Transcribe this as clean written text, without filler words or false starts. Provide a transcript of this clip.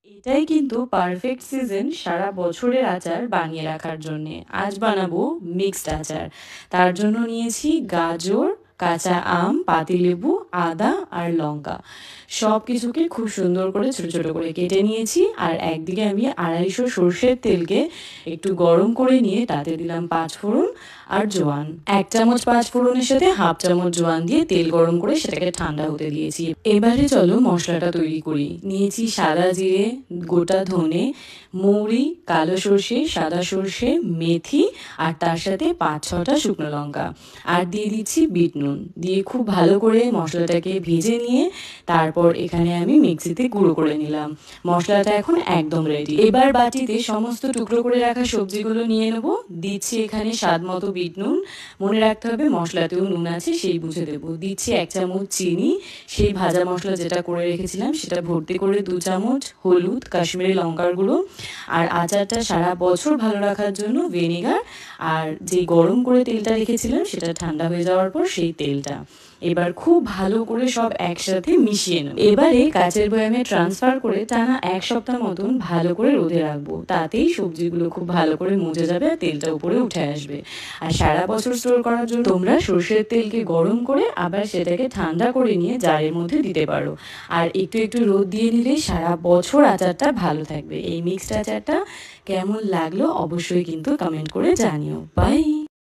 এটাই কিন্তু perfect season সারা বছরের আচার বানিয়ে রাখার জন্যে। আজ বানাবো মিক্সড আচার। তার জন্য নিয়েছি গাজর, কাঁচা আম, পাতিলেবু, আদা আর লঙ্কা। সব কিছুকে খুব সুন্দর করে ছোট ছোট করে কেটে নিয়েছি। আর একদিকে আমি 250 সর্ষের তেলকে একটু গরম করে নিয়ে তাতে দিলাম 5 ফোড়ন আর জোয়ান। 1 চামচ 5 ফোড়নের সাথে হাফ চামচ জোয়ান দিয়ে তেল গরম করে সেটাকে ঠান্ডা হতে দিয়েছি। এবারে চলো মশলাটা তৈরি করি। নিয়েছি সাদা জিরে, গোটা ধনে, মৌরি, কালো সর্ষে, সাদা সর্ষে, মেথি আর তার সাথে 5-6টা শুকনো লঙ্কা। আর দিয়ে দিচ্ছি বিট নুন দিয়ে খুব ভালো করে মশলাটাকে ভেজে নিয়ে তারপর এখানে আমি মিক্সিতে গুঁড়ো করে নিলাম। মশলাটা এখন একদম রেডি। এবার বাটিতে সমস্ত টুকরো করে রাখা সবজিগুলো নিয়ে নেব। দিচ্ছি এখানে স্বাদ মতো বিট নুন, মনে রাখতে হবে মশলাতেও নুন আছে সেই বুঝে দেবো। দিচ্ছি 1 চামচ চিনি, সেই ভাজা মশলা যেটা করে রেখেছিলাম সেটা ভর্তি করে 2 চামচ হলুদ, কাশ্মীরি লঙ্কার গুঁড়ো আর আচারটা সারা বছর ভালো রাখার জন্য ভিনেগার আর যে গরম করে তেলটা রেখেছিলাম সেটা ঠান্ডা হয়ে যাওয়ার পর সেই তেলটা। এবার খুব ভালো করে সব একসাথে মিশিয়ে নেব। এবারে কাচের বয়ামে ট্রান্সফার করে টানা 1 সপ্তাহ মতন ভালো করে রোদে রাখবো। তাতেই সবজিগুলো খুব ভালো করে মজে যাবে আর তেলটা উপরে উঠে আসবে। আর সারা বছর স্টোর করার জন্য তোমরা সর্ষের তেলকে গরম করে আবার সেটাকে ঠান্ডা করে নিয়ে জারের মধ্যে দিতে পারো। আর একটু একটু রোদ দিয়ে নিলে সারা বছর আচারটা ভালো থাকবে। এই মিক্সড আচারটা কেমন লাগলো অবশ্যই কিন্তু কমেন্ট করে জানিও। বাই।